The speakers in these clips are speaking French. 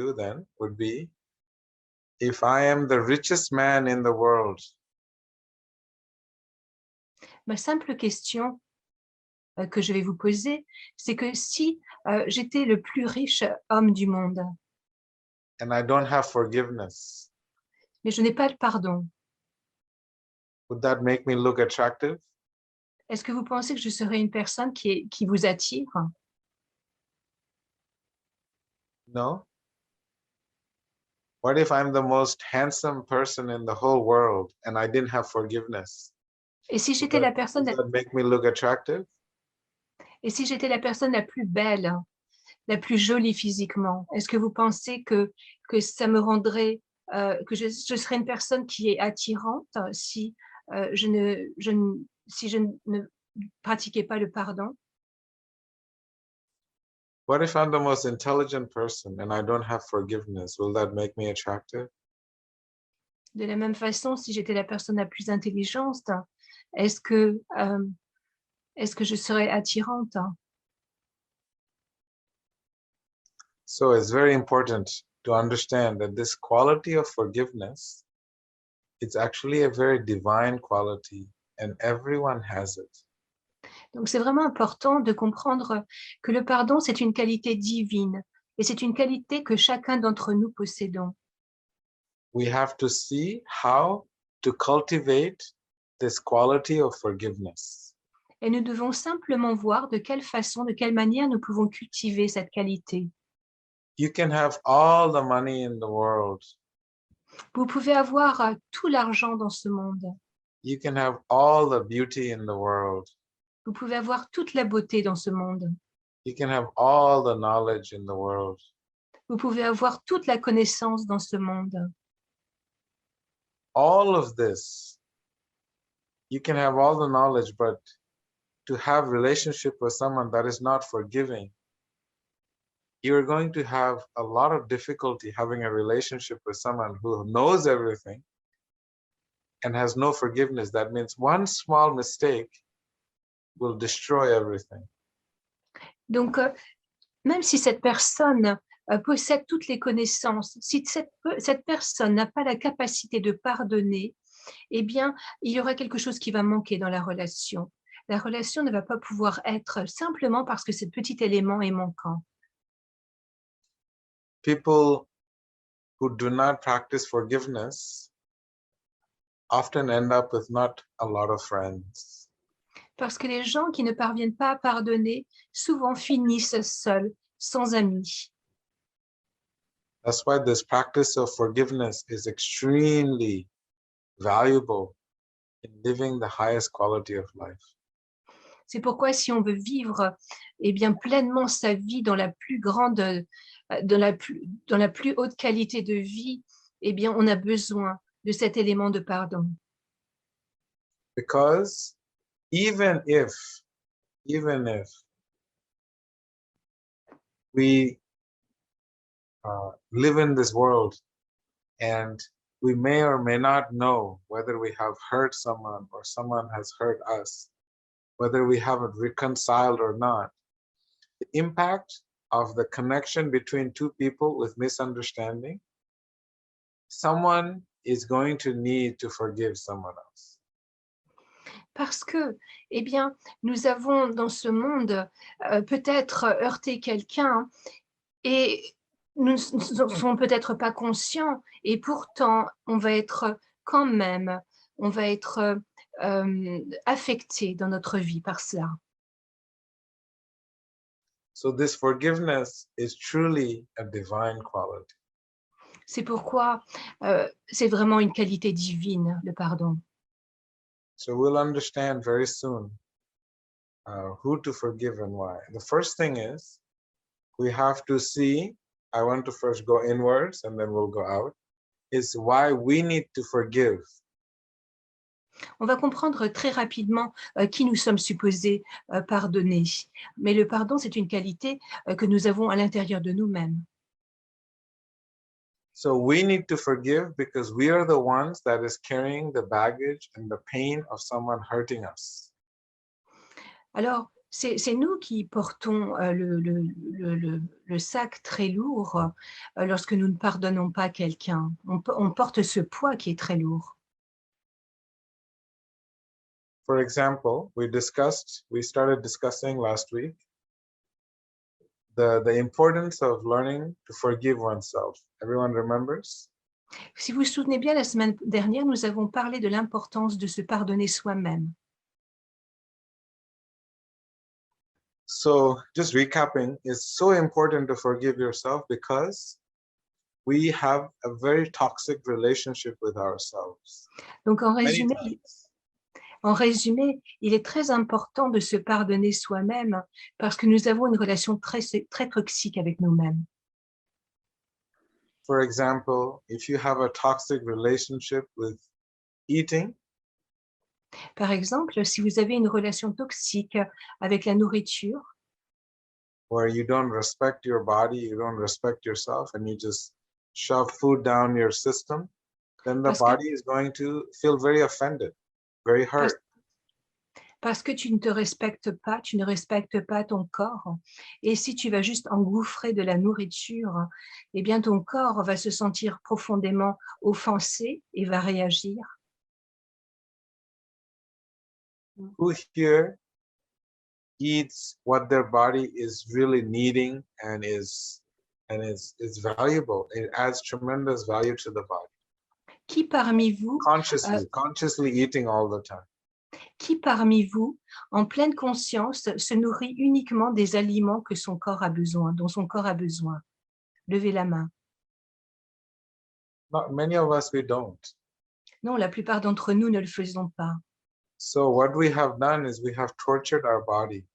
you then would be, if I am the richest man in the world, Ma simple question que je vais vous poser, c'est que si j'étais le plus riche homme du monde, and I don't have forgiveness, mais je n'ai pas le pardon, would that make me look attractive? est-ce que vous pensez que je serais une personne qui vous attire? No. What if I'm the most handsome person in the whole world and I didn't have forgiveness? Et si Would j'étais la that, personne, would that make me look attractive? et si j'étais la personne la plus belle, la plus jolie physiquement, est-ce que vous pensez que ça me rendrait, que je serais une personne qui est attirante si si je ne pratiquais pas le pardon? What if I'm the most intelligent person and I don't have forgiveness? Will that make me attractive? De la même façon, si j'étais la personne la plus intelligente, est-ce que je serais attirante? So it's very important to understand that this quality of forgiveness, it's actually a very divine quality and everyone has it. Donc, c'est vraiment important de comprendre que le pardon, c'est une qualité divine et c'est une qualité que chacun d'entre nous possédons. We have to see how to cultivate this quality of forgiveness. Et nous devons simplement voir de quelle façon, de quelle manière nous pouvons cultiver cette qualité. You can have all the money in the world. Vous pouvez avoir tout l'argent dans ce monde. You can have all the beauty in the world. Vous pouvez avoir toute la beauté dans ce monde. You can have all the knowledge in the world. Vous pouvez avoir toute la connaissance dans ce monde. All of this, you can have all the knowledge, but to have relationship with someone that is not forgiving, you're going to have a lot of difficulty having a relationship with someone who knows everything and has no forgiveness. That means one small mistake will destroy everything. Donc, même si cette personne possède toutes les connaissances, si cette personne n'a pas la capacité de pardonner, eh bien, il y aura quelque chose qui va manquer dans la relation. La relation ne va pas pouvoir être simplement parce que ce petit élément est manquant. People who do not practice forgiveness often end up with not a lot of friends. Parce que les gens qui ne parviennent pas à pardonner souvent finissent seuls, sans amis. That's why this practice of forgiveness is extremely valuable in living the highest quality of life. C'est pourquoi si on veut vivre eh bien, pleinement sa vie dans la plus grande, dans la plus haute qualité de vie, eh bien, on a besoin de cet élément de pardon. Because even if we live in this world and we may or may not know whether we have hurt someone or someone has hurt us, whether we haven't reconciled or not, the impact of the connection between two people with misunderstanding, someone is going to need to forgive someone else. Parce que, eh bien, nous avons dans ce monde peut-être heurté quelqu'un et nous ne sommes peut-être pas conscients et pourtant on va être quand même, on va être affecté dans notre vie par cela. So this forgiveness is truly a divine quality. C'est pourquoi c'est vraiment une qualité divine, le pardon. So we'll understand very soon who to forgive and why. The first thing is we have to see, I want to first go inwards and then we'll go out, is why we need to forgive. On va comprendre très rapidement qui nous sommes supposés pardonner. Mais le pardon, c'est une qualité que nous avons à l'intérieur de nous-mêmes. So we need to forgive because we are the ones that is carrying the baggage and the pain of someone hurting us. Alors, C'est nous qui portons le sac très lourd lorsque nous ne pardonnons pas quelqu'un. On porte ce poids qui est très lourd. For example, we started discussing last week the importance of learning to forgive oneself. Everyone remembers? Si vous vous souvenez bien, la semaine dernière, nous avons parlé de l'importance de se pardonner soi-même. So just recapping, it's so important to forgive yourself because we have a very toxic relationship with ourselves. Donc, Many times. en résumé, il est très important de se pardonner soi-même parce que nous avons une relation très, très toxique avec nous-mêmes. For example, if you have a toxic relationship with eating, Par exemple, si vous avez une relation toxique avec la nourriture, where you don't respect your body, you don't respect yourself, and you just shove food down your system, then the parce que, body is going to feel very offended, very parce, hurt. parce que tu ne te respectes pas, tu ne respectes pas ton corps. Et si tu vas juste engouffrer de la nourriture, eh bien ton corps va se sentir profondément offensé et va réagir. Who here eats what their body is really needing and is valuable? It adds tremendous value to the body. Qui parmi vous, Consciously eating all the time. qui parmi vous, en pleine conscience, se nourrit uniquement des aliments que son corps a besoin, dont son corps a besoin? Levez la main. Not many of us, we don't. Non, la plupart d'entre nous ne le faisons pas. So what we have done is we have tortured our body,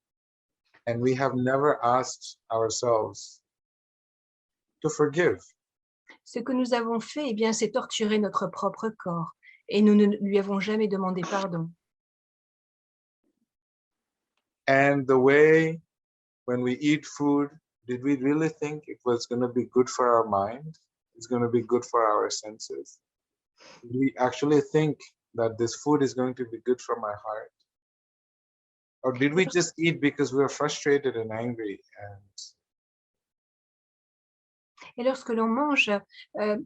and we have never asked ourselves to forgive. Ce que nous avons fait, eh bien, c'est torturer notre propre corps et nous ne lui avons jamais demandé pardon. And the way when we eat food, did we really think it was going to be good for our mind? It's going to be good for our senses? Did we actually think that this food is going to be good for my heart? Or did we just eat because we were frustrated and angry? Et lorsque l'on mange,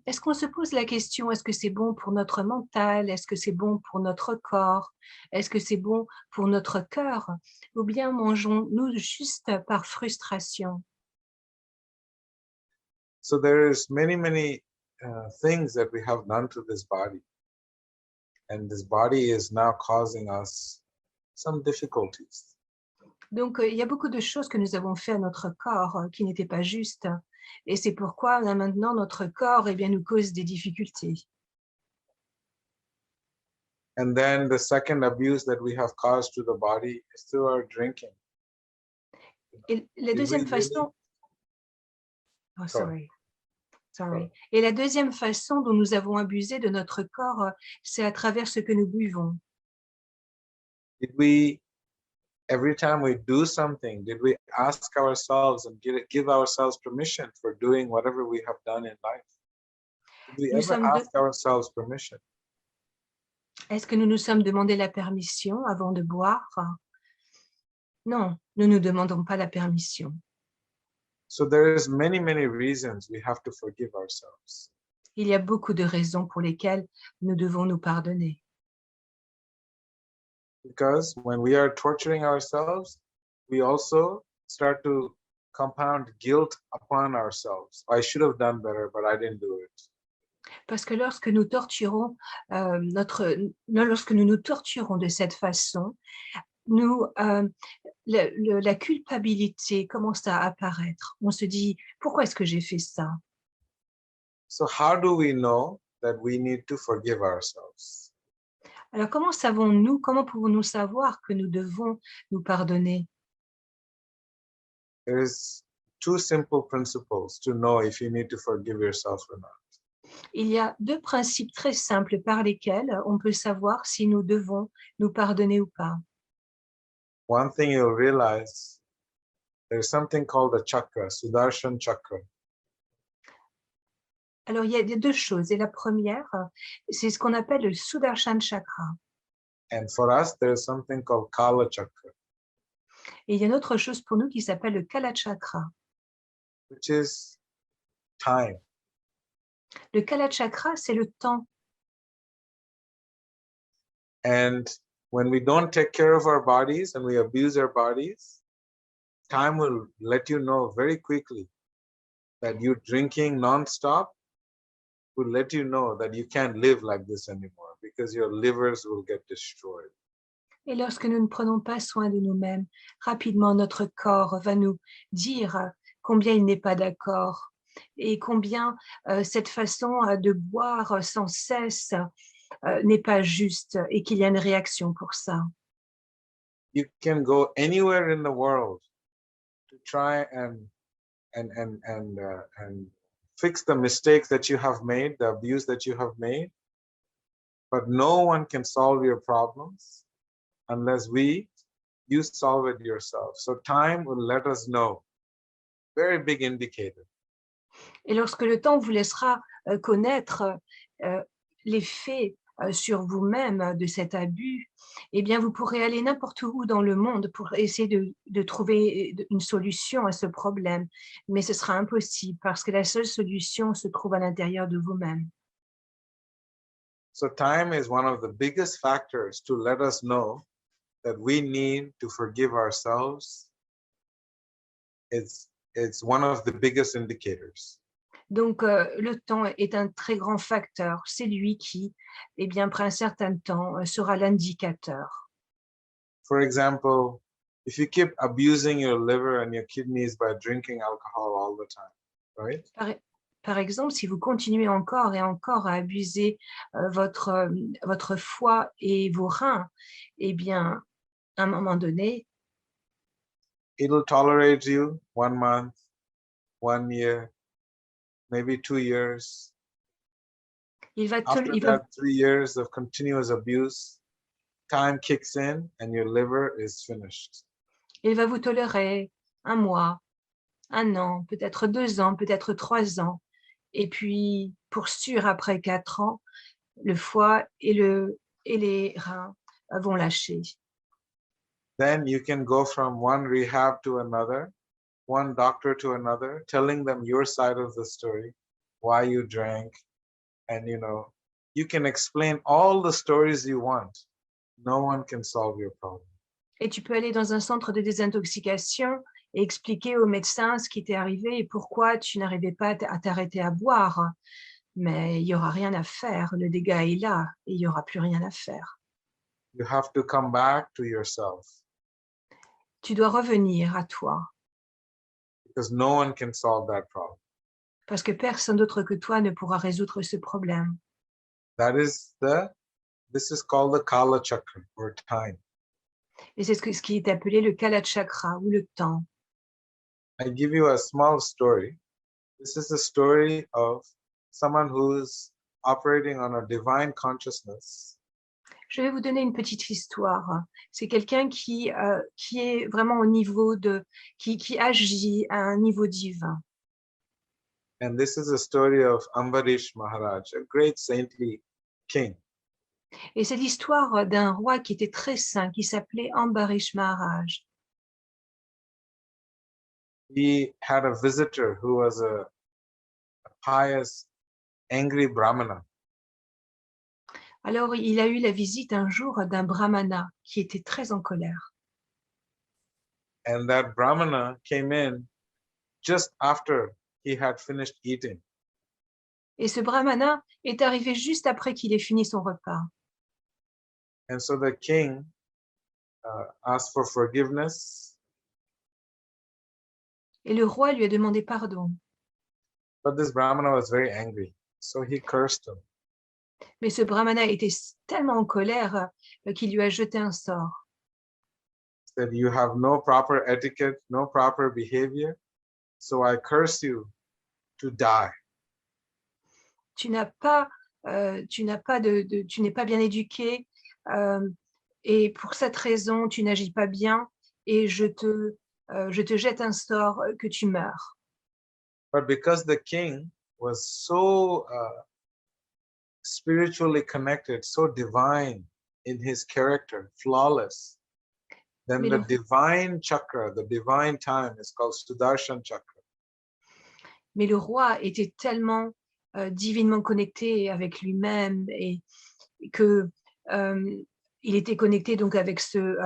est-ce qu'on se pose la question, est-ce que c'est bon pour notre mental? Est-ce que c'est bon pour notre corps? Est-ce que c'est bon pour notre cœur? Ou bien mangeons-nous juste par frustration? So there's many things that we have done to this body. And this body is now causing us some difficulties. Donc, il y a beaucoup de choses que nous avons fait à notre corps qui n'étaient pas justes. Et c'est pourquoi là, maintenant, notre corps nous cause des difficultés. And then the second abuse that we have caused to the body is through our drinking. Et la deuxième façon... Oh, sorry. Et la deuxième façon dont nous avons abusé de notre corps, c'est à travers ce que nous buvons. Did we, every time we do something, did we ask ourselves and give ourselves permission for doing whatever we have done in life? Did we ever ask ourselves permission? Est-ce que nous nous sommes demandé la permission avant de boire? Non, nous ne nous demandons pas la permission. So there's many reasons we have to forgive ourselves. Il y a beaucoup de raisons pour lesquelles nous devons nous pardonner. Because when we are torturing ourselves, we also start to compound guilt upon ourselves. I should have done better, but I didn't do it. Parce que lorsque nous torturons lorsque nous nous torturons de cette façon, la culpabilité commence à apparaître. On se dit, pourquoi est-ce que j'ai fait ça? So how do we know that we need to forgive ourselves? Alors, comment pouvons-nous savoir que nous devons nous pardonner? There is two simple principles to know if you need to forgive yourself or not. Il y a deux principes très simples par lesquels on peut savoir si nous devons nous pardonner ou pas. One thing you'll realize, there's something called a chakra, Sudarshan chakra. Alors, il y a deux choses. Et la première, c'est ce qu'on appelle le Sudarshan chakra. And for us, there's something called Kala chakra. Et il y a une autre chose pour nous qui s'appelle le Kala Chakra. which is time. Le Kala Chakra, c'est le temps. And when we don't take care of our bodies and we abuse our bodies, time will let you know very quickly that you drinking nonstop will let you know that you can't live like this anymore because your livers will get destroyed. Et lorsque nous ne prenons pas soin de nous-mêmes, rapidement notre corps va nous dire combien il n'est pas d'accord et combien cette façon de boire sans cesse n'est pas juste et qu'il y a une réaction pour ça. You can go anywhere in the world to try and fix the mistakes that you have made, the abuse that you have made, but no one can solve your problems unless you solve it yourself. So time will let us know. Very big indicator. Et lorsque le temps vous laissera connaître les faits sur vous-même de cet abus, eh bien, vous pourrez aller n'importe où dans le monde pour essayer de trouver une solution à ce problème. Mais ce sera impossible parce que la seule solution se trouve à l'intérieur de vous-même. So time is one of the biggest factors to let us know that we need to forgive ourselves. It's one of the biggest indicators. Donc, le temps est un très grand facteur. C'est lui qui, eh bien, après un certain temps, sera l'indicateur. For example, if you keep abusing your liver and your kidneys by drinking alcohol all the time, right? Par exemple, si vous continuez encore et encore à abuser votre foie et vos reins, eh bien, à un moment donné, It'll tolerate you 1 month, 1 year, maybe 2 years. After that 3 years of continuous abuse, time kicks in and your liver is finished. il va vous tolérer 1 mois, 1 an, peut-être 2 ans, peut-être 3 ans. Et puis, pour sûr, après 4 ans, le foie et les reins vont lâcher. Then you can go from one rehab to another, one doctor to another, telling them your side of the story, why you drank, and you can explain all the stories you want. No one can solve your problem. Et tu peux aller dans un centre de désintoxication et expliquer au médecin ce qui t'est arrivé et pourquoi tu n'arrivais pas à t'arrêter à boire. Mais il n'y aura rien à faire. Le dégât est là et il n'y aura plus rien à faire. You have to come back to yourself Tu dois revenir à toi because no one can solve that problem. parce que personne d'autre que toi ne pourra résoudre ce problème. This is called the Kala Chakra or time. Et c'est ce qui est appelé le Kala Chakra ou le temps. I give you a small story. This is a story of someone who's operating on a divine consciousness. Je vais vous donner une petite histoire. C'est quelqu'un qui est vraiment au niveau qui agit à un niveau divin. And this is a story of Ambarish Maharaj, a great saintly king. Et c'est l'histoire d'un roi qui était très saint, qui s'appelait Ambarish Maharaj. He had a visitor who was a pious, angry Brahmana. Alors, il a eu la visite un jour d'un brahmana qui était très en colère. And that Brahmana came in just after he had finished eating. Et ce brahmana est arrivé juste après qu'il ait fini son repas. And so the king asked for forgiveness. Et le roi lui a demandé pardon. But this Brahmana was very angry, so he cursed him. Mais ce brahmana était tellement en colère qu'il lui a jeté un sort. He said, "You have no proper etiquette, no proper behavior, so I curse you to die." Tu n'es pas bien éduqué et pour cette raison, tu n'agis pas bien et je te jette un sort que tu meurs. But because the king was so spiritually connected, so divine in his character, flawless, Then Mais the le, divine chakra, the divine time is called Sudarshan chakra. mais le roi était tellement divinement connecté avec lui-même et que il était connecté donc avec ce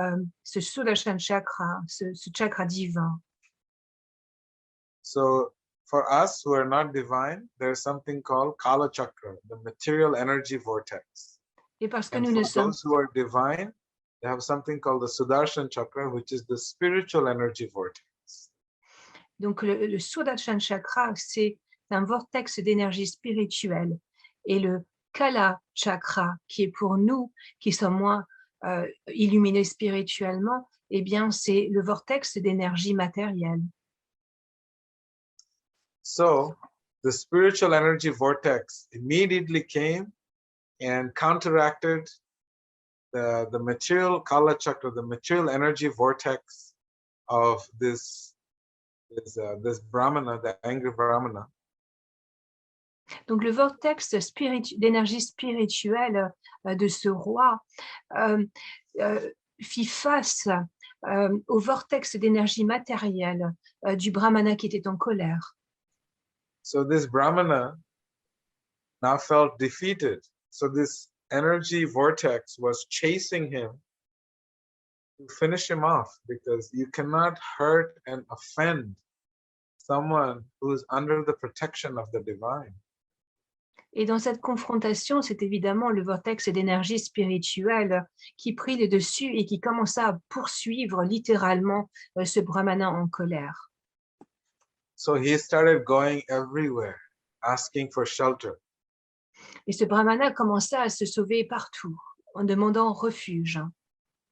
Sudarshan chakra, ce chakra divin. So for us who are not divine, there's something called Kala chakra, the material energy vortex. Et parce que And nous ne for sommes those who are divine, they have something called the Sudarshan chakra, which is the spiritual energy vortex. donc le Sudarshan chakra, c'est un vortex d'énergie spirituelle. Et le Kala chakra, qui est pour nous, qui sommes moins illuminés spirituellement, eh bien, c'est le vortex d'énergie matérielle. So the spiritual energy vortex immediately came and counteracted the material Kala chakra, the material energy vortex of this Brahmana, the angry Brahmana. Donc, le vortex d'énergie spirituelle de ce roi fit face au vortex d'énergie matérielle du Brahmana qui était en colère. So this Brahmana now felt defeated. So this energy vortex was chasing him to finish him off, because you cannot hurt and offend someone who is under the protection of the divine. Et dans cette confrontation, c'est évidemment le vortex d'énergie spirituelle qui prit le dessus et qui commença à poursuivre littéralement ce Brahmana en colère. So he started going everywhere, asking for shelter. Et ce Brahmana commença à se sauver partout en demandant refuge.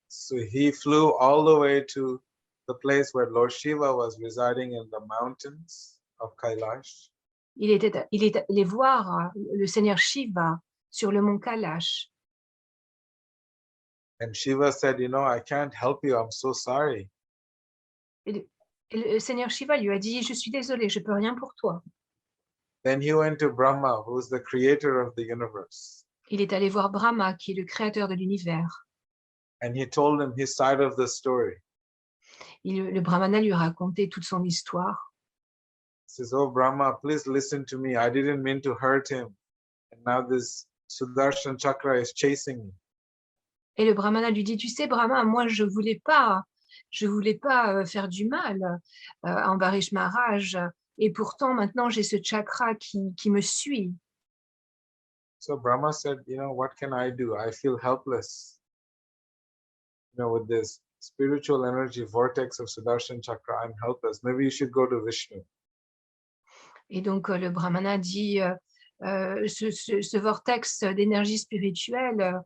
So he flew all the way to the place where Lord Shiva was residing in the mountains of Kailash. Il est allé voir le Seigneur Shiva sur le mont Kailash. And Shiva said, you know, I can't help you. I'm so sorry. Et le Seigneur Shiva lui a dit, je suis désolé, je ne peux rien pour toi. Then he went to Brahma, who is the creator of the universe. Il est allé voir Brahma, qui est le créateur de l'univers. And he told him his side of the story. Le Brahmana lui a raconté toute son histoire. He says, oh, Brahma, please listen to me. I didn't mean to hurt him. And now this Sudarshan chakra is chasing me. Et le Brahmana lui dit, tu sais, Brahma, moi, je voulais pas faire du mal à Ambarish Maharaj. Et pourtant, maintenant, j'ai ce chakra qui me suit. So Brahma said, you know, what can I do? I feel helpless. You know, with this spiritual energy vortex of Sudarshan chakra, I'm helpless. Maybe you should go to Vishnu. Et donc, le Brahmana dit, ce vortex d'énergie spirituelle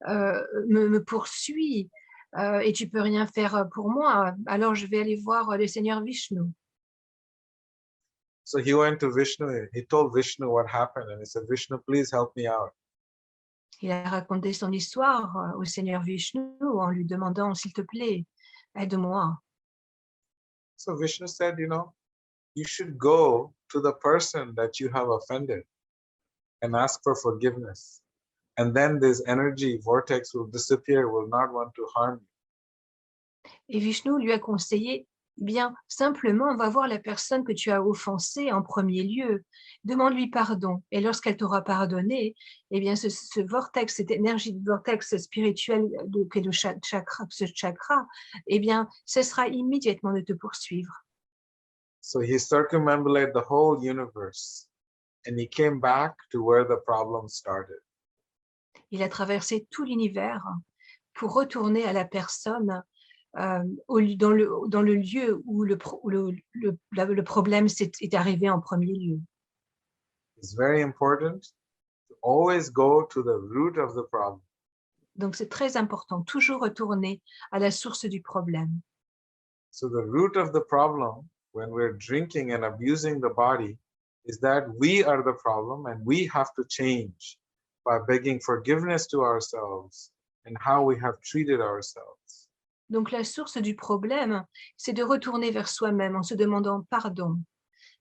me poursuit et tu peux rien faire pour moi. Alors, je vais aller voir le Seigneur Vishnu. So he went to Vishnu. He told Vishnu what happened. And he said, Vishnu, please help me out. Il a raconté son histoire au Seigneur Vishnu en lui demandant, s'il te plaît, aide-moi. So Vishnu said, you know, you should go to the person that you have offended and ask for forgiveness. And then this energy vortex will disappear, will not want to harm you. Et Vishnu lui a conseillé, bien, simplement, va voir la personne que tu as offensée en premier lieu, demande-lui pardon. Et lorsqu'elle t'aura pardonné, eh bien, ce vortex, cette énergie de vortex spirituel que le chakra, ce chakra, eh bien, cessera immédiatement de te poursuivre. So he circumambulated the whole universe and he came back to where the problem started. Il a traversé tout l'univers pour retourner à la personne dans le lieu où le problème est arrivé en premier lieu. It's very important to always go to the root of the problem. Donc, c'est très important, toujours retourner à la source du problème. So the root of the problem when we're drinking and abusing the body is that we are the problem and we have to change by begging forgiveness to ourselves and how we have treated ourselves. Donc, la source du problème, c'est de retourner vers soi-même en se demandant pardon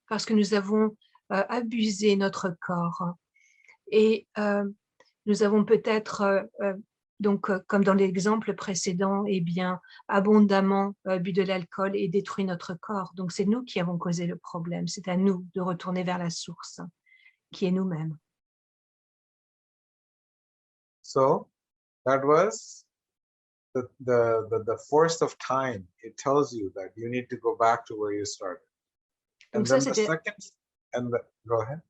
parce que nous avons abusé notre corps et nous avons peut-être Donc, comme dans l'exemple précédent, eh bien, abondamment bu de l'alcool et détruit notre corps. Donc, c'est nous qui avons causé le problème. C'est à nous de retourner vers la source, qui est nous-mêmes. So that was the force of time. It tells you that you need to go back to where you started. Donc And ça, then the c'était second, go ahead.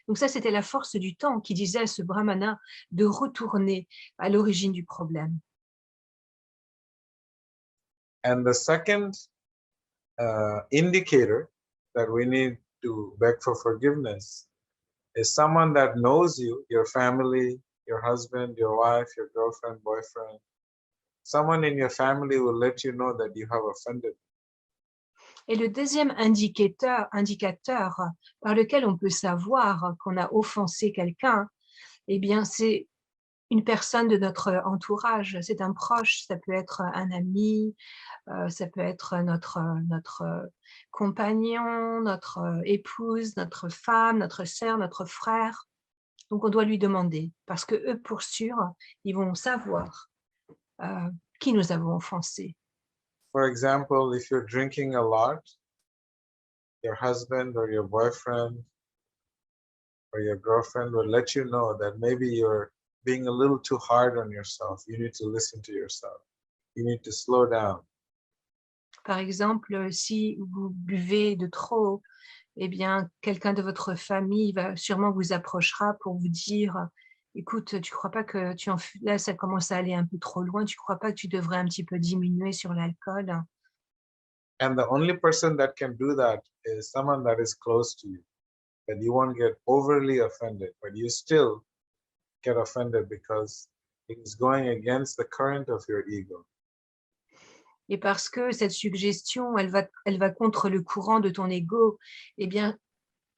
Donc ça, c'était la force du temps qui disait à ce brahmana de retourner à l'origine du problème. And the second indicator that we need to beg for forgiveness is someone that knows you, your family, your husband, your wife, your girlfriend, boyfriend. Someone in your family will let you know that you have offended. Et le deuxième indicateur par lequel on peut savoir qu'on a offensé quelqu'un, eh bien, c'est une personne de notre entourage. C'est un proche, ça peut être un ami, ça peut être notre compagnon, notre épouse, notre femme, notre sœur, notre frère. Donc, on doit lui demander, parce que eux, pour sûr, ils vont savoir qui nous avons offensés. For example, if you're drinking a lot, your husband or your boyfriend or your girlfriend will let you know that maybe you're being a little too hard on yourself. You need to listen to yourself. You need to slow down. Par exemple, si vous buvez de trop, eh bien, quelqu'un de votre famille va sûrement vous approchera pour vous dire: «Écoute, tu crois pas que là, ça commence à aller un peu trop loin, tu crois pas que tu devrais un petit peu diminuer sur l'alcool?» And the only person that can do that is someone that is close to you, that you won't get overly offended, but you still get offended because it is going against the current of your ego. Et parce que cette suggestion, elle va contre le courant de ton ego, eh bien,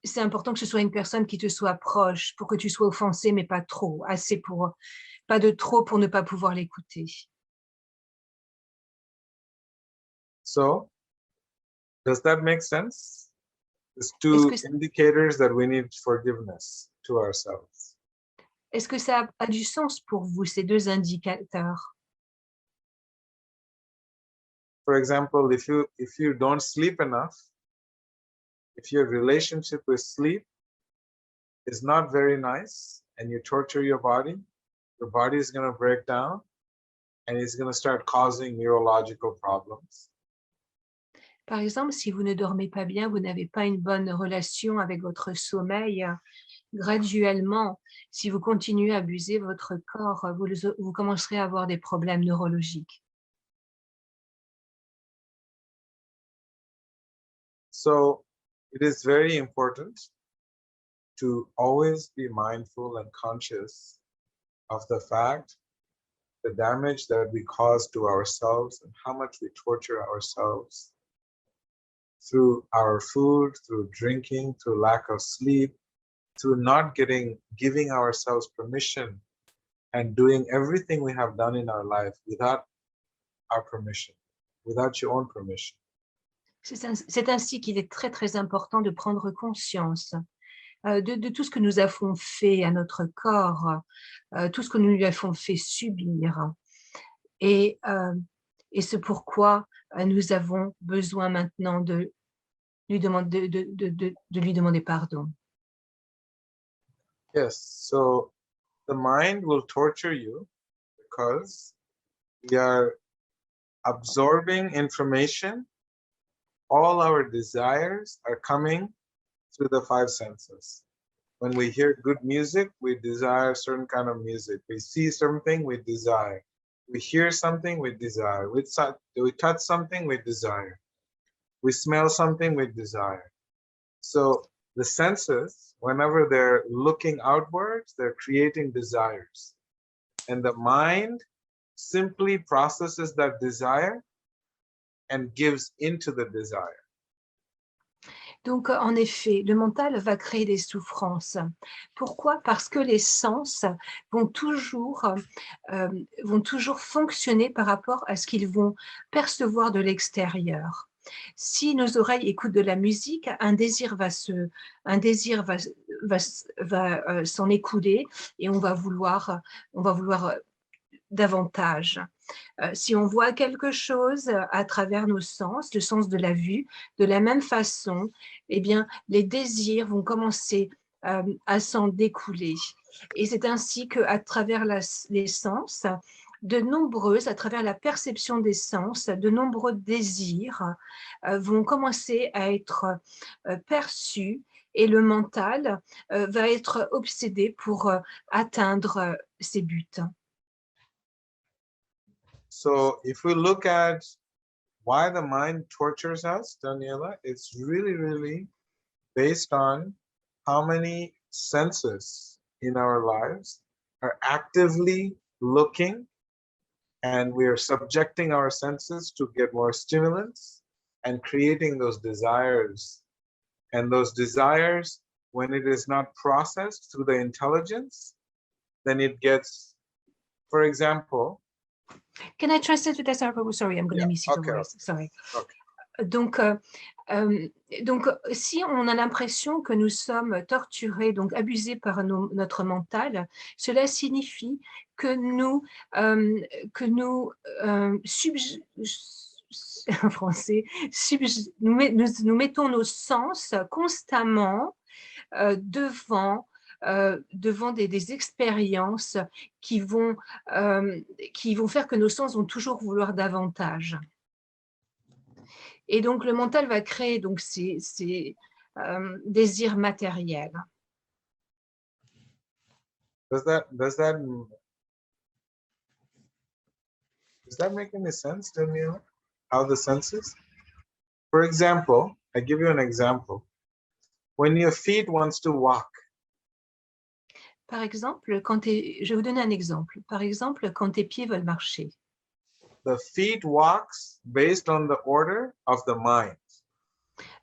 c'est important que ce soit une personne qui te soit proche pour que tu sois offensé, mais pas trop, pas de trop pour ne pas pouvoir l'écouter. So, does that make sense? There's Est-ce two que indicators that we need forgiveness to ourselves. Est-ce que ça a du sens pour vous, ces 2 indicateurs? For example, if you don't sleep enough, if your relationship with sleep is not very nice and you torture your body is going to break down and it's going to start causing neurological problems. Par exemple, si vous ne dormez pas bien, vous n'avez pas une bonne relation avec votre sommeil, graduellement, si vous continuez à abuser votre corps, vous commencerez à avoir des problèmes neurologiques. So it is very important to always be mindful and conscious of the fact, the damage that we cause to ourselves and how much we torture ourselves through our food, through drinking, through lack of sleep, through not giving ourselves permission and doing everything we have done in our life without our permission, without your own permission. C'est ainsi qu'il est très, très important de prendre conscience de tout ce que nous avons fait à notre corps, tout ce que nous lui avons fait subir. Et c'est pourquoi nous avons besoin maintenant de lui demander pardon. Yes, so the mind will torture you because we are absorbing information. All our desires are coming through the 5 senses. When we hear good music, we desire certain kind of music. We see something, we desire. We hear something, we desire. We touch something, we desire. We smell something, we desire. So the senses, whenever they're looking outwards, they're creating desires. And the mind simply processes that desire and gives into the desire. Donc, en effet, le mental va créer des souffrances. Pourquoi? Parce que les sens vont toujours fonctionner par rapport à ce qu'ils vont percevoir de l'extérieur. Si nos oreilles écoutent de la musique, un désir va s'en écouler et on va vouloir davantage. Si on voit quelque chose à travers nos sens, le sens de la vue, de la même façon, eh bien, les désirs vont commencer à s'en découler. Et c'est ainsi qu'à travers les sens, à travers la perception des sens, de nombreux désirs vont commencer à être perçus et le mental va être obsédé pour atteindre ses buts. So if we look at why the mind tortures us, Daniela, it's really, really based on how many senses in our lives are actively looking, and we are subjecting our senses to get more stimulants and creating those desires. And those desires, when it is not processed through the intelligence, then it gets, for example. Can I translate with that? Sorry, I'm going to miss the words. Sorry. Okay. Donc, si on a l'impression que nous sommes torturés, donc abusés par notre mental, cela signifie que nous en français, nous mettons nos sens constamment devant des expériences qui vont faire que nos sens vont toujours vouloir davantage. Et donc, le mental va créer donc, ces désirs matériels. Does that make any sense, Daniela? How the senses? For example, I give you an example. When your feet wants to walk. Par exemple, je vais vous donner un exemple. Par exemple, quand tes pieds veulent marcher. The feet walks based on the order of the mind.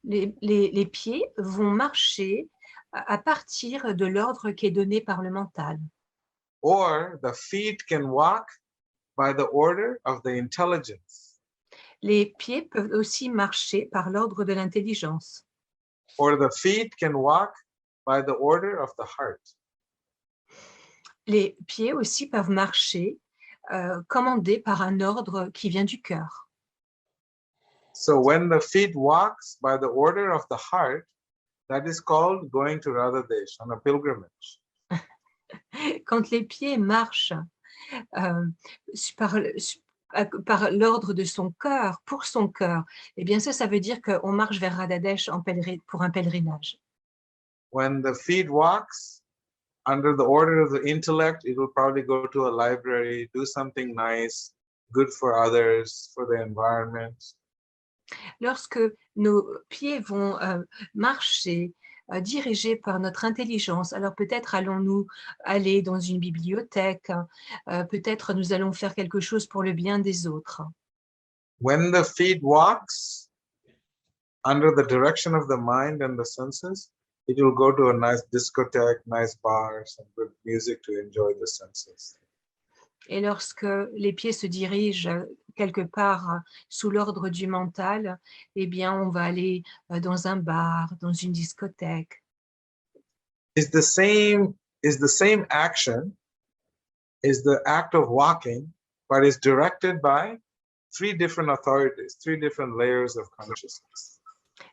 Les pieds vont marcher à partir de l'ordre qui est donné par le mental. Or the feet can walk by the order of the intelligence. Les pieds peuvent aussi marcher par l'ordre de l'intelligence. Or the feet can walk by the order of the heart. Les pieds aussi peuvent marcher commandés par un ordre qui vient du cœur. So when the feet walks by the order of the heart, that is called going to Radhadesh on a pilgrimage. Quand les pieds marchent par l'ordre de son cœur, pour son cœur, eh bien ça veut dire qu'on marche vers Radhadesh pour un pèlerinage. When the feet walks under the order of the intellect, it will probably go to a library, do something nice, good for others, for the environment. Lorsque nos pieds vont marcher, dirigés par notre intelligence, alors peut-être allons-nous aller dans une bibliothèque, peut-être nous allons faire quelque chose pour le bien des autres. When the feet walks under the direction of the mind and the senses, it will go to a nice discotheque, nice bars, and good music to enjoy the senses. Et lorsque les pieds se dirigent quelque part sous l'ordre du mental, eh bien, on va aller dans un bar, dans une discothèque. Is the same action, is the act of walking, but is directed by three different authorities, three different layers of consciousness.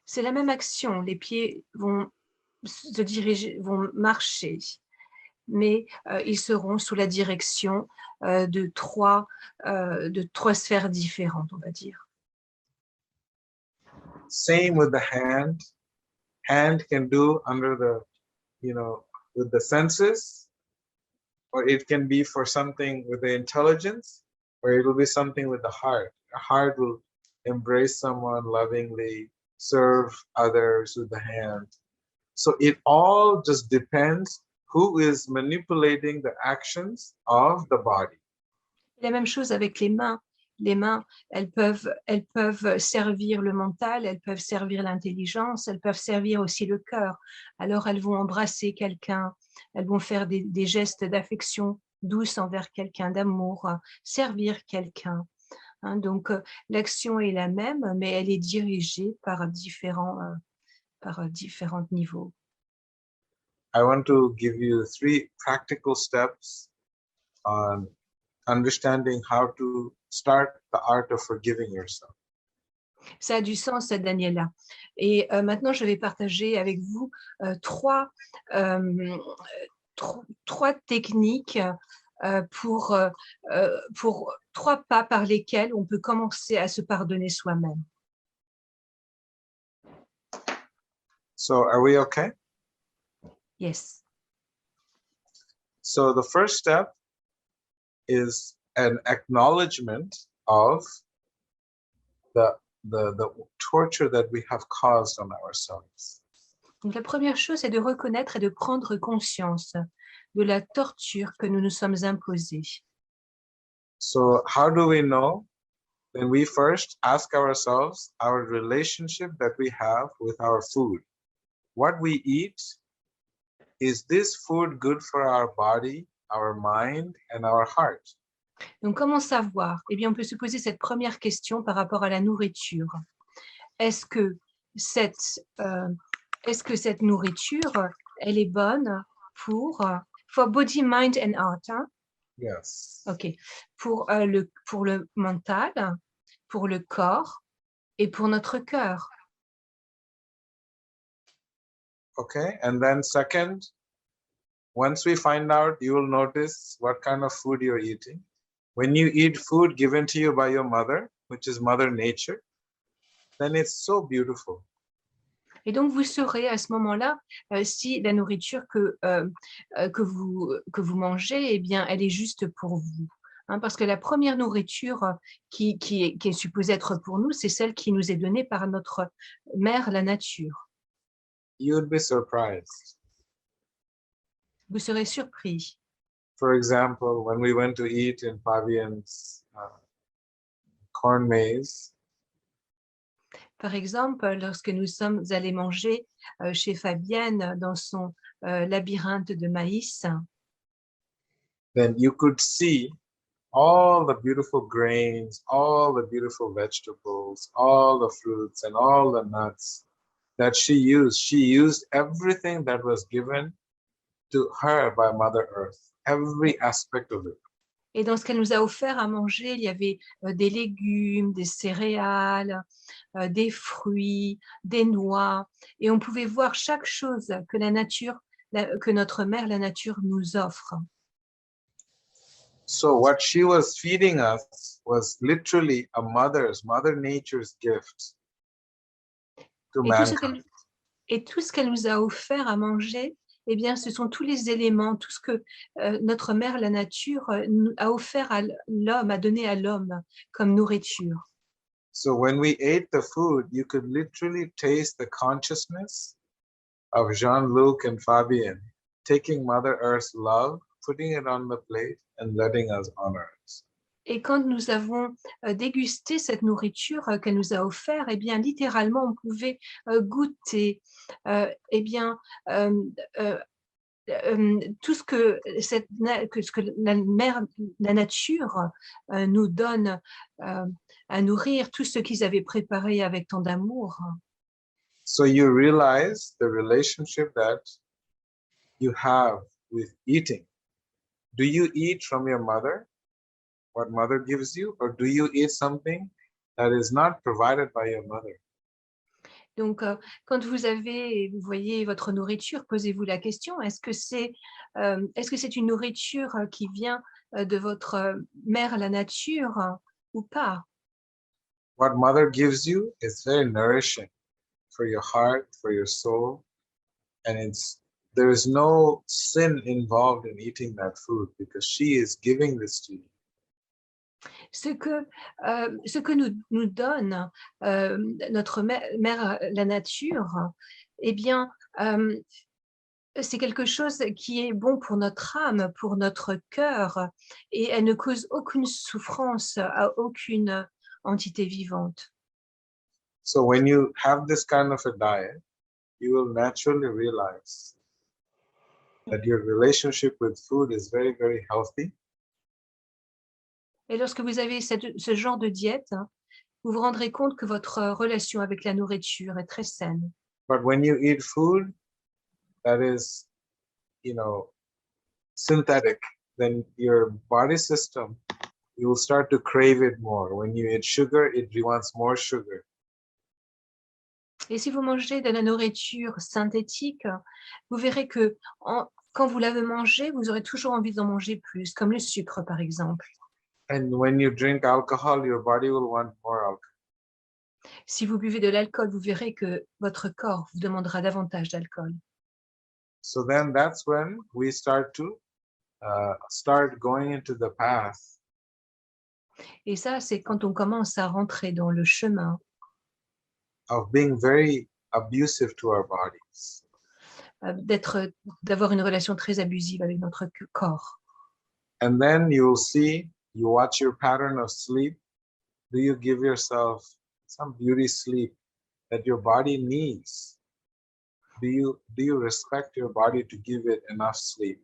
C'est la même action. Les pieds vont se diriger, vont marcher, mais ils seront sous la direction de trois sphères différentes, on va dire. Same with the hand. Hand can do under the, with the senses, or it can be for something with the intelligence, or it will be something with the heart. The heart will embrace someone lovingly, serve others with the hand. So it all just depends who is manipulating the actions of the body. La même chose avec les mains. Les mains, elles peuvent servir le mental, elles peuvent servir l'intelligence, elles peuvent servir aussi le cœur. Alors, elles vont embrasser quelqu'un, elles vont faire des gestes d'affection douce envers quelqu'un, d'amour, servir quelqu'un. Hein, donc, l'action est la même, mais elle est dirigée par différents niveaux. I want to give you 3 practical steps on understanding how to start the art of forgiving yourself. Ça a du sens, Daniela. Et maintenant, je vais partager avec vous trois techniques pour 3 pas par lesquels on peut commencer à se pardonner soi-même. So are we okay? Yes. So the first step is an acknowledgement of the torture that we have caused on ourselves. Donc, la première chose, c'est de reconnaître et de prendre conscience de la torture que nous nous sommes imposée. So how do we know? Then we first ask ourselves our relationship that we have with our food. What we eat, is this food good for our body, our mind, and our heart? Donc, comment savoir? Eh bien, on peut se poser cette première question par rapport à la nourriture. Est-ce que cette nourriture, elle est bonne pour for body, mind and heart, hein? Yes. OK. Pour le mental, pour le corps et pour notre cœur. Okay, and then second, once we find out, you will notice what kind of food you're eating. When you eat food given to you by your mother, which is Mother Nature, then it's so beautiful. Et donc, vous saurez à ce moment-là si la nourriture que vous mangez, eh bien, elle est juste pour vous. Hein, parce que la première nourriture qui est supposée être pour nous, c'est celle qui nous est donnée par notre mère, la nature. You'd be surprised. Vous serez surpris. For example, when we went to eat in Fabian's corn maze, Par exemple, lorsque nous sommes allés manger chez Fabienne dans son labyrinthe de maïs, then you could see all the beautiful grains, all the beautiful vegetables, all the fruits, and all the nuts that she used. She used everything that was given to her by Mother Earth, every aspect of it. et dans ce qu'elle nous a offert à manger, il y avait des légumes, des céréales, des fruits, des noix, et on pouvait voir chaque chose que la nature, que notre mère, la nature, nous offre. So what she was feeding us was literally Mother Nature's gift to mankind. Et tout ce qu'elle nous a offert à manger, eh bien, ce sont tous les éléments, tout ce que notre mère, la nature, a offert à l'homme, a donné à l'homme comme nourriture. So when we ate the food, you could literally taste the consciousness of Jean-Luc and Fabienne taking Mother Earth's love, putting it on the plate, and letting us honor it. Et quand nous avons dégusté cette nourriture qu'elle nous a offert, eh bien, littéralement, on pouvait goûter eh bien, tout ce que, la nature nous donne à nourrir, tout ce qu'ils avaient préparé avec tant d'amour. So you realize the relationship that you have with eating. Do you eat from your mother, what mother gives you, or do you eat something that is not provided by your mother? Donc, quand vous voyez votre nourriture, posez-vous la question, est-ce que c'est une nourriture qui vient de votre mère, la nature, ou pas? What mother gives you is very nourishing for your heart, for your soul, and there is no sin involved in eating that food because she is giving this to you. Ce que nous donne notre mère, la nature, eh bien, c'est quelque chose qui est bon pour notre âme, pour notre cœur, et elle ne cause aucune souffrance à aucune entité vivante. So when you have this kind of a diet, you will naturally realize that your relationship with food is very, very healthy. Et lorsque vous avez ce genre de diète, vous vous rendrez compte que votre relation avec la nourriture est très saine. But when you eat food that is, synthetic, then your body system, you will start to crave it more. When you eat sugar, it wants more sugar. Et si vous mangez de la nourriture synthétique, vous verrez que quand vous l'avez mangé, vous aurez toujours envie d'en manger plus, comme le sucre par exemple. And when you drink alcohol, your body will want more alcohol. Si vous buvez de l'alcool, vous verrez que votre corps vous demandera davantage d'alcool. So then that's when we start to start going into the path Et ça, c'est quand on commence à rentrer dans le chemin of being very abusive to our bodies. d'avoir une relation très abusive avec notre corps. And then you will see, you watch your pattern of sleep. Do you give yourself some beauty sleep that your body needs? Do you respect your body to give it enough sleep?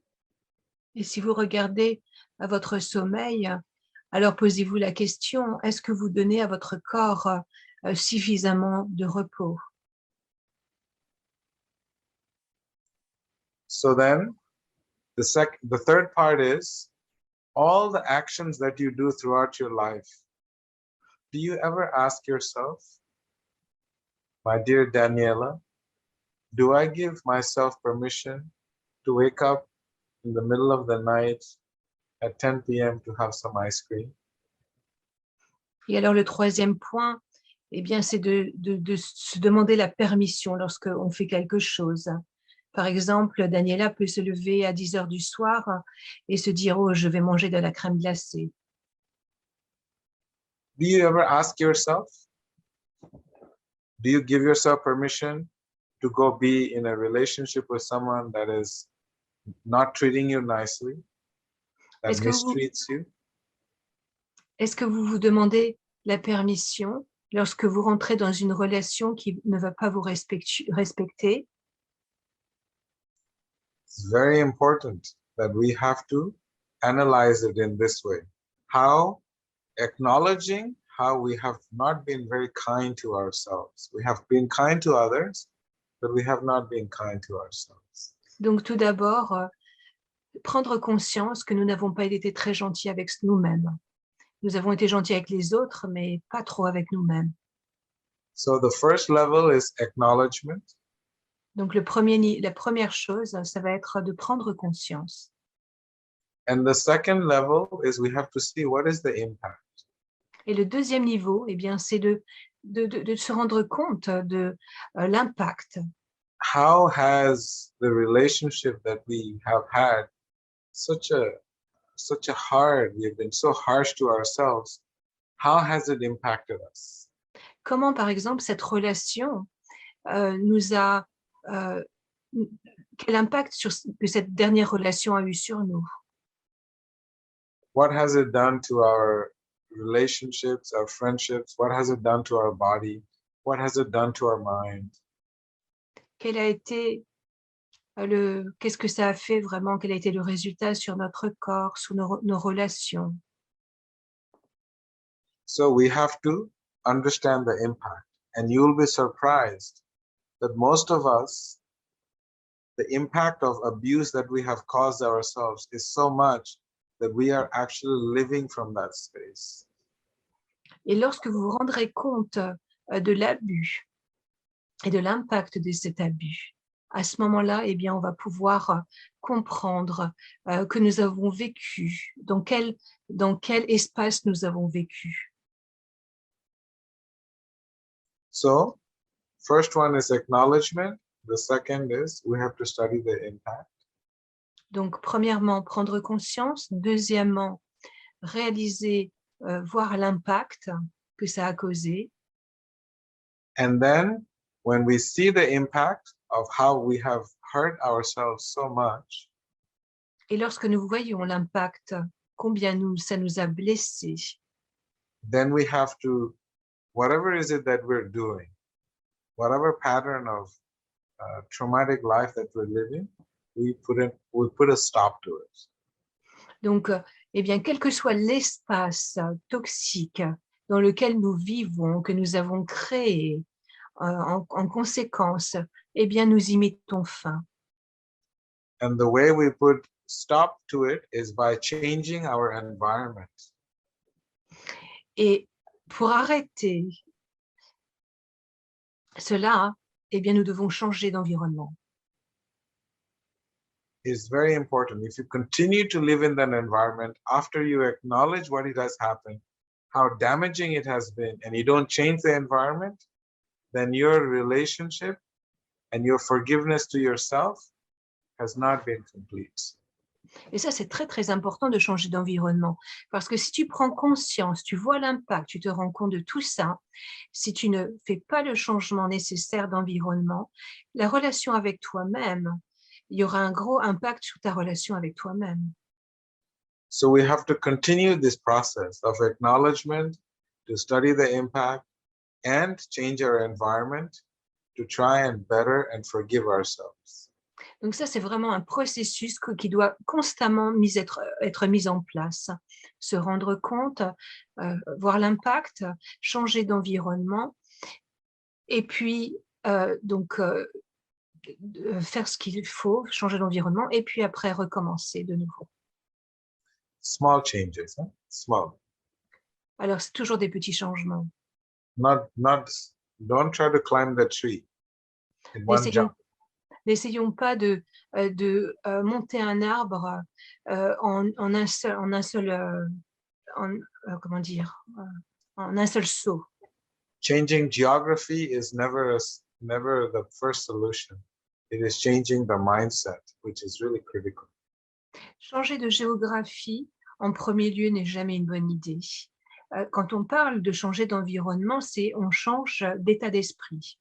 Et si vous regardez à votre sommeil, alors posez-vous la question, est-ce que vous donnez à votre corps suffisamment de repos? So then the third part is all the actions that you do throughout your life. Do you ever ask yourself, my dear Daniela, do I give myself permission to wake up in the middle of the night at 10 p.m. to have some ice cream? Et alors le troisième point, eh bien, c'est de se demander la permission lorsqu'on fait quelque chose. Par exemple, Daniela peut se lever à 10 heures du soir et se dire « Oh, je vais manger de la crème glacée ». Do you ever ask yourself, do you give yourself permission to go be in a relationship with someone that is not treating you nicely, that mistreats you? Est-ce que vous vous demandez la permission lorsque vous rentrez dans une relation qui ne va pas vous respecter? It's very important that we have to analyze it in this way. How acknowledging how we have not been very kind to ourselves. We have been kind to others, but we have not been kind to ourselves. Donc tout d'abord, prendre conscience que nous n'avons pas été très gentils avec nous-mêmes. Nous avons été gentils avec les autres, mais pas trop avec nous-mêmes. So the first level is acknowledgement. Donc la première chose, ça va être de prendre conscience. And the second level is we have to see what is the impact. Et le deuxième niveau, eh bien, c'est de se rendre compte de l'impact. How has the relationship that we have had such a hard, we've been so harsh to ourselves, how has it impacted us? Comment, par exemple, cette relation nous a... quel impact que cette dernière relation a eu sur nous? What has it done to our relationships, our friendships? What has it done to our body? What has it done to our mind? Quel a été qu'est-ce que ça a fait vraiment? Quel a été le résultat sur notre corps, sur nos relations? So we have to understand the impact, and you'll be surprised that most of us, the impact of abuse that we have caused ourselves is so much that we are actually living from that space. Et lorsque vous vous rendrez compte de l'abus et de l'impact de cet abus, à ce moment-là, eh bien, on va pouvoir comprendre que nous avons vécu, dans quel espace nous avons vécu. So, first one is acknowledgement. The second is we have to study the impact. Donc, premièrement, prendre conscience. Deuxièmement, réaliser, voir l'impact que ça a causé. And then, when we see the impact of how we have hurt ourselves so much, et lorsque nous voyons l'impact, combien ça nous a blessés, then we have to, whatever is it that we're doing, whatever pattern of traumatic life that we're living, we put a stop to it. Donc, eh bien, quel que soit l'espace toxique dans lequel nous vivons, que nous avons créé en conséquence, eh bien, nous y mettons fin. And the way we put stop to it is by changing our environment. Et pour arrêter cela, eh bien, nous devons changer d'environnement. It's very important. If you continue to live in that environment after you acknowledge what it has happened, how damaging it has been, and you don't change the environment, then your relationship and your forgiveness to yourself has not been complete. Et ça, c'est très, très important de changer d'environnement. Parce que si tu prends conscience, tu vois l'impact, tu te rends compte de tout ça, si tu ne fais pas le changement nécessaire d'environnement, la relation avec toi-même, il y aura un gros impact sur ta relation avec toi-même. So we have to continue this process of acknowledgement, to study the impact, and change our environment to try and better and forgive ourselves. Donc ça, c'est vraiment un processus qui doit constamment être mis en place. Se rendre compte, voir l'impact, changer d'environnement, et puis faire ce qu'il faut, changer d'environnement, et puis après recommencer de nouveau. Small changes, huh? Small. Alors, c'est toujours des petits changements. Don't try to climb the tree in one jump. N'essayons pas de monter un arbre en un seul saut. Changing geography is never the first solution. It is changing the mindset, which is really critical. Changer de géographie, en premier lieu, n'est jamais une bonne idée. Quand on parle de changer d'environnement, on change d'état d'esprit.